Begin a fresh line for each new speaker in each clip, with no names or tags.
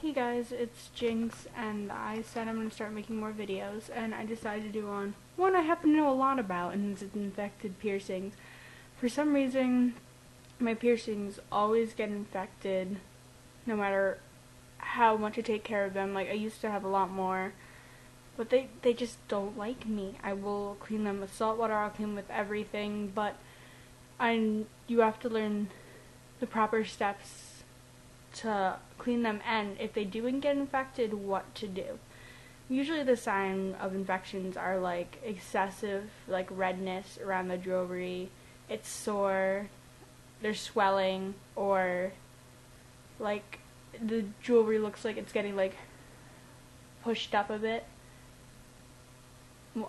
Hey guys, it's Jinx, and I said I'm going to start making more videos, and I decided to do one I happen to know a lot about, and it's infected piercings. For some reason, my piercings always get infected, no matter how much I take care of them. Like, I used to have a lot more, but they just don't like me. I will clean them with salt water, I'll clean them with everything, but you have to learn the proper steps to clean them, and if they do get infected, what to do. Usually the sign of infections are like excessive like redness around the jewelry, it's sore, there's swelling, or like the jewelry looks like it's getting like pushed up a bit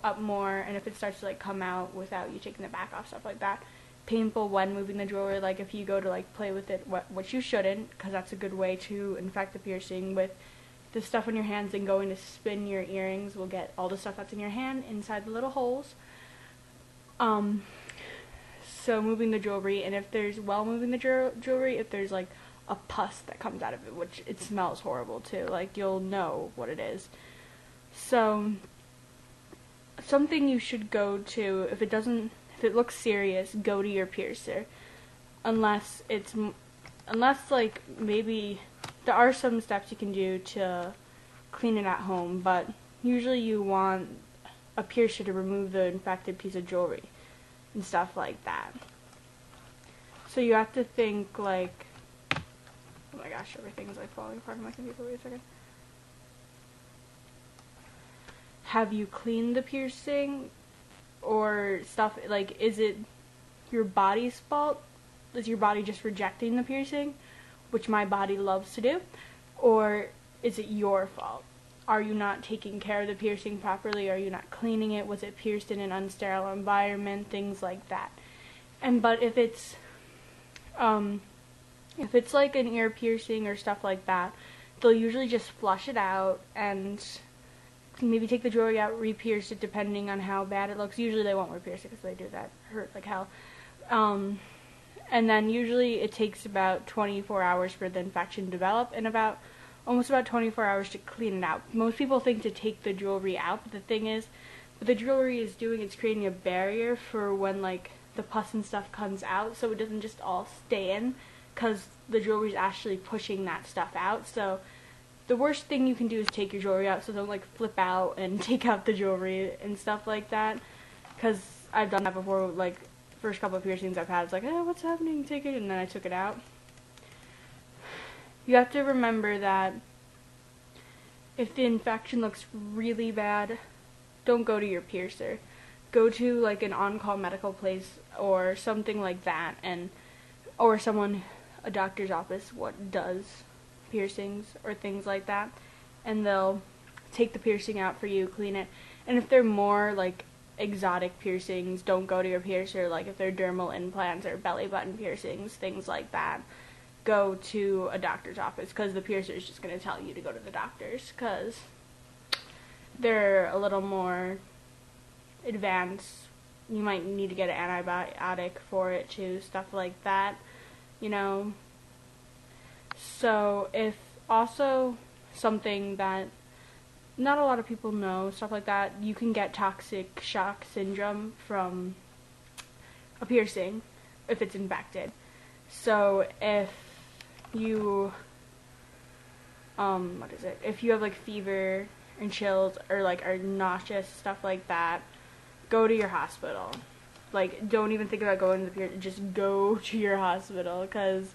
up more, and if it starts to like come out without you taking the back off, stuff like that. Painful when moving the jewelry, like if you go to like play with it, which you shouldn't, because that's a good way to infect the piercing. With the stuff on your hands and going to spin your earrings will get all the stuff that's in your hand inside the little holes. So moving the jewelry, and if there's moving the jewelry, if there's like a pus that comes out of it, which it smells horrible too, like you'll know what it is. So something you should go to, if it looks serious, go to your piercer. Unless like maybe there are some steps you can do to clean it at home, but usually you want a piercer to remove the infected piece of jewelry and stuff like that. So you have to think like, oh my gosh, everything's like falling apart on my computer. Wait a second. Have you cleaned the piercing? Or stuff, like, is it your body's fault? Is your body just rejecting the piercing, which my body loves to do? Or is it your fault? Are you not taking care of the piercing properly? Are you not cleaning it? Was it pierced in an unsterile environment? Things like that. But if it's like an ear piercing or stuff like that, they'll usually just flush it out and maybe take the jewelry out, re-pierce it depending on how bad it looks. Usually they won't re-pierce it because they do that hurt like hell. And then usually it takes about 24 hours for the infection to develop, and almost about 24 hours to clean it out. Most people think to take the jewelry out, but the thing is, what the jewelry is doing, it's creating a barrier for when like the pus and stuff comes out, so it doesn't just all stay in, because the jewelry is actually pushing that stuff out. So the worst thing you can do is take your jewelry out, so don't like flip out and take out the jewelry and stuff like that, because I've done that before. Like first couple of piercings I've had, it's like, oh, what's happening, take it, and then I took it out. You have to remember that if the infection looks really bad, don't go to your piercer. Go to like an on-call medical place or something like that, or a doctor's office what does piercings or things like that, and they'll take the piercing out for you, clean it. And if they're more like exotic piercings, don't go to your piercer. Like if they're dermal implants or belly button piercings, things like that, go to a doctor's office, because the piercer is just going to tell you to go to the doctors, because they're a little more advanced. You might need to get an antibiotic for it too, stuff like that, you know. So if also something that not a lot of people know, stuff like that, you can get toxic shock syndrome from a piercing if it's infected. So if you if you have like fever and chills, or like are nauseous, stuff like that, go to your hospital. Like, don't even think about going to the piercing, just go to your hospital, because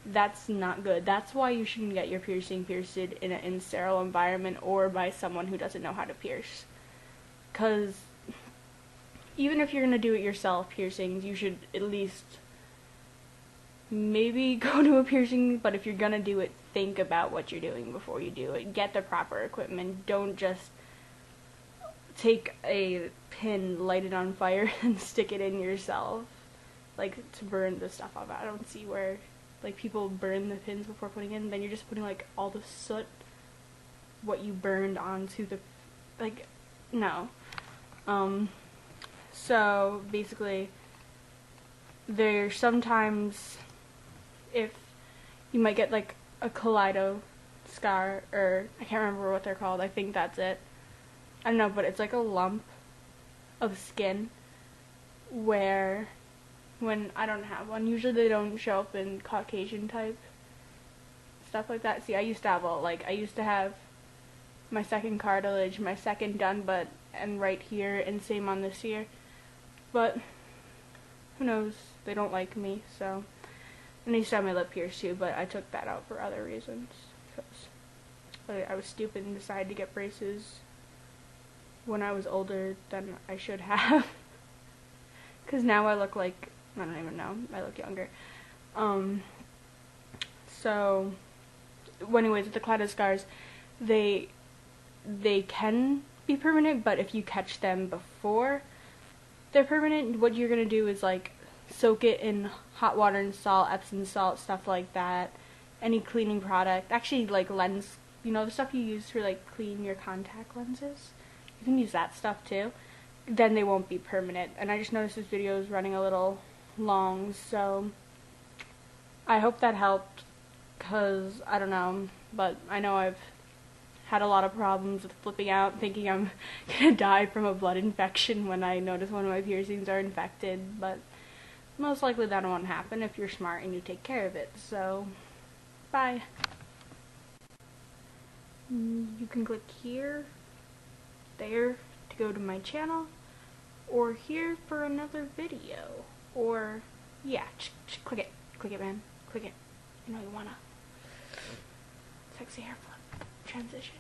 that's not good. That's why you shouldn't get your piercing pierced in an sterile environment or by someone who doesn't know how to pierce. Because even if you're going to do it yourself, piercings, you should at least maybe go to a piercing, but if you're going to do it, think about what you're doing before you do it. Get the proper equipment. Don't just take a pin, light it on fire, and stick it in yourself, like to burn the stuff off. I don't see where like people burn the pins before putting in, then you're just putting like all the soot, what you burned, onto the, like, no. So basically there's sometimes, if you might get like a scar, or I can't remember what they're called. I think that's it. I don't know, but it's like a lump of skin where when I don't have one, usually they don't show up in Caucasian type stuff like that. See, I used to have my second cartilage, my second done, and right here, and same on this ear. But who knows? They don't like me, so. And I used to have my lip pierced too, but I took that out for other reasons. Because I was stupid and decided to get braces when I was older than I should have. Because now I look like, I don't even know, I look younger. So, well, anyways, with the clouded scars, they can be permanent, but if you catch them before they're permanent, what you're going to do is like soak it in hot water and salt, Epsom salt, stuff like that. Any cleaning product, actually like lens, the stuff you use for like clean your contact lenses, you can use that stuff too. Then they won't be permanent. And I just noticed this video is running a little long, so I hope that helped, because I don't know, but I know I've had a lot of problems with flipping out, thinking I'm gonna die from a blood infection when I notice one of my piercings are infected, but most likely that won't happen if you're smart and you take care of it. So, bye. You can click here, there to go to my channel, or here for another video, or yeah, click it, man, click it. You know you wanna. Sexy hair flip transition.